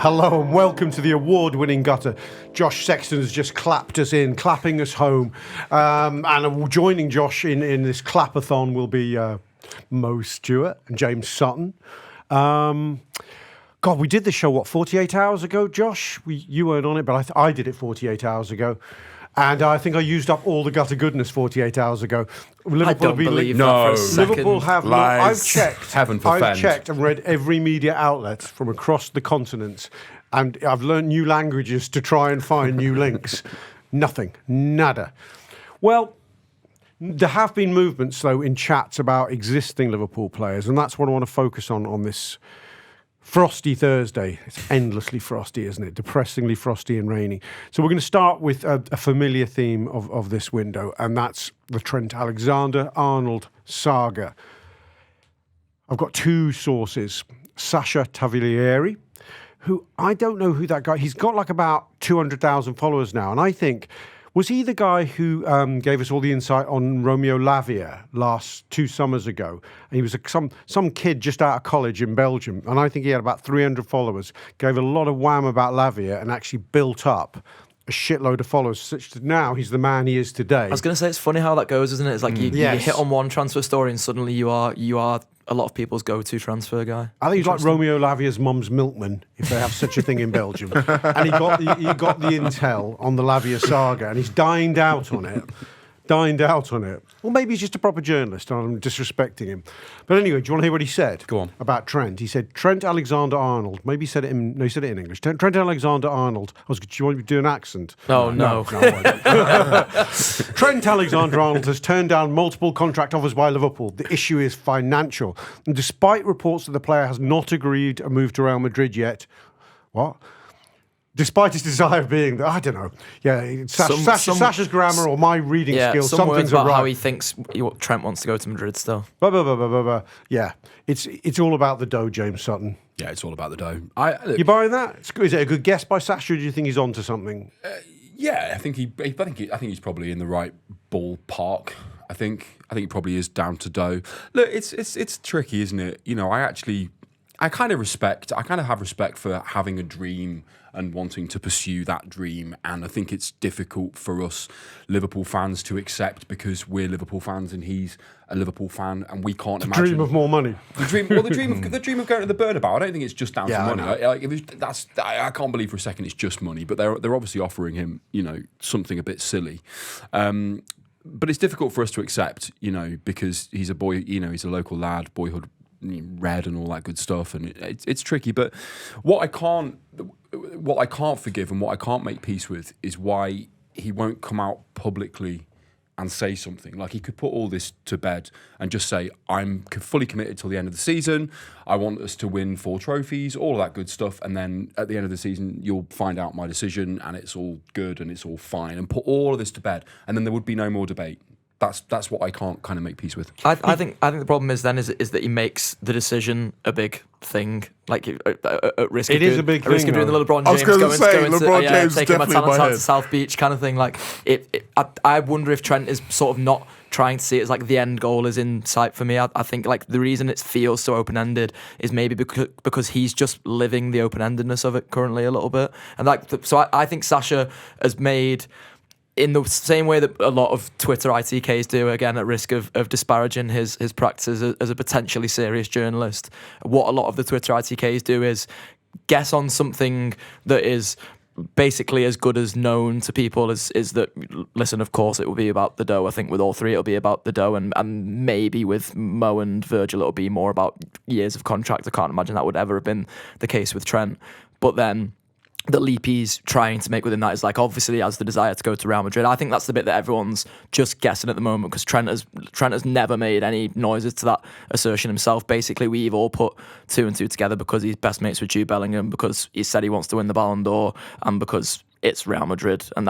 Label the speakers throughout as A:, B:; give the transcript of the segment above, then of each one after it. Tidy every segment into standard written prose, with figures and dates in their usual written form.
A: Hello and welcome to the award-winning gutter. Josh Sexton has just clapped us in, clapping us home. And joining Josh in this clapathon will be Mo Stewart and James Sutton. God, we did the show, 48 hours ago, Josh? You weren't on it, but I did it 48 hours ago. And I think I used up all the gutter goodness 48 hours ago. Liverpool
B: I don't believe that for a second.
A: Liverpool have not. I've checked.
C: I've
A: checked and read every media outlet from across the continent, and I've learned new languages to try and find new links. Nothing. Nada. Well, there have been movements, though, in chats about existing Liverpool players, and that's what I want to focus on this frosty Thursday. It's endlessly frosty, isn't it? Depressingly frosty and rainy. So we're going to start with a familiar theme of this window, and that's the Trent Alexander-Arnold saga. I've got two sources. Sasha Taglieri, who I don't know who that guy... He's got like about 200,000 followers now, and I think... Was he the guy who gave us all the insight on Romeo Lavia 2 summers ago? And he was some kid just out of college in Belgium, and I think he had about 300 followers, gave a lot of wham about Lavia and actually built up a shitload of followers, such that now he's the man he is today.
B: I was going to say, it's funny how that goes, isn't it? It's like you hit on one transfer story and suddenly you are a lot of people's go-to transfer guy.
A: I think he's like Romeo Lavia's mum's milkman, if they have such a thing in Belgium. And he got the intel on the Lavia saga, and he's dined out on it. Well, maybe he's just a proper journalist, and I'm disrespecting him. But anyway, do you want to hear what he said?
C: Go on.
A: About Trent? He said, Trent Alexander-Arnold. Maybe he said it in... No, he said it in English. Trent Alexander-Arnold. Do you want me to do an accent?
B: Oh, no.
A: Trent Alexander-Arnold has turned down multiple contract offers by Liverpool. The issue is financial. And despite reports that the player has not agreed a move to Real Madrid yet... What? Despite his desire of being, I don't know. Yeah, Sasha's grammar or my reading skills, some
B: words
A: things
B: about
A: are right.
B: how he thinks Trent wants to go to Madrid still.
A: Yeah, it's all about the dough, James Sutton.
C: Yeah, it's all about the dough.
A: You buying that? Is it a good guess by Sasha, or do you think he's on to something?
C: Yeah, I think he's probably in the right ballpark. I think he probably is down to dough. Look, it's tricky, isn't it? You know, I kind of have respect for having a dream and wanting to pursue that dream. And I think it's difficult for us Liverpool fans to accept because we're Liverpool fans and he's a Liverpool fan and we can't imagine...
A: Dream of more money.
C: The dream of going to the Bernabeu. I don't think it's just down to money. I can't believe for a second it's just money, but they're obviously offering him, something a bit silly. But it's difficult for us to accept, because he's a boy, he's a local lad, boyhood red and all that good stuff, and it's tricky. But what I can't forgive and what I can't make peace with is why he won't come out publicly and say something. Like, he could put all this to bed and just say, I'm fully committed till the end of the season, I want us to win 4 trophies, all of that good stuff, and then at the end of the season you'll find out my decision and it's all good and it's all fine, and put all of this to bed, and then there would be no more debate. That's what I can't kind of make peace with.
B: I think the problem is that he makes the decision a big thing, like at risk. It is a big thing. At risk of doing the LeBron James taking my talents out to South Beach kind of thing. Like I wonder if Trent is sort of not trying to see it as like the end goal is in sight for me. I think like the reason it feels so open-ended is maybe because he's just living the open-endedness of it currently a little bit, and so I think Sasha has made, in the same way that a lot of Twitter ITKs do, again at risk of disparaging his practices as a potentially serious journalist, what a lot of the Twitter ITKs do is guess on something that is basically as good as known to people is that, listen, of course it will be about the dough. I think with all three it'll be about the dough, and maybe with Mo and Virgil it'll be more about years of contract. I can't imagine that would ever have been the case with Trent. But then the leap he's trying to make within that is like, obviously he has the desire to go to Real Madrid. I think that's the bit that everyone's just guessing at the moment, because Trent has never made any noises to that assertion himself. Basically, we've all put 2 and 2 together because he's best mates with Jude Bellingham, because he said he wants to win the Ballon d'Or, and because it's Real Madrid, and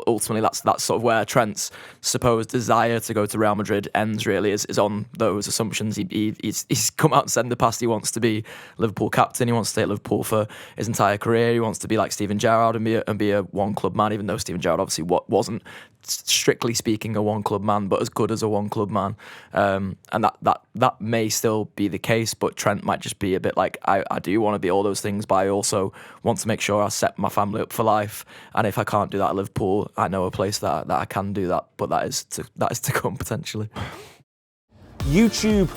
B: ultimately that's sort of where Trent's supposed desire to go to Real Madrid ends. Really, is on those assumptions. He's come out and said in the past he wants to be Liverpool captain. He wants to stay at Liverpool for his entire career. He wants to be like Steven Gerrard and be a one club man, even though Steven Gerrard obviously wasn't strictly speaking a one club man, but as good as a one club man, and that may still be the case. But Trent might just be a bit like, I do want to be all those things, but I also want to make sure I set my family up for life. And if I can't do that at Liverpool, I know a place that I can do that. But that is to come potentially.
D: YouTube,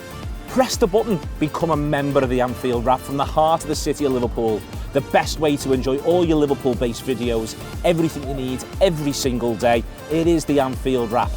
D: press the button, become a member of the Anfield Wrap from the heart of the city of Liverpool. The best way to enjoy all your Liverpool-based videos, everything you need, every single day. It is the Anfield Wrap.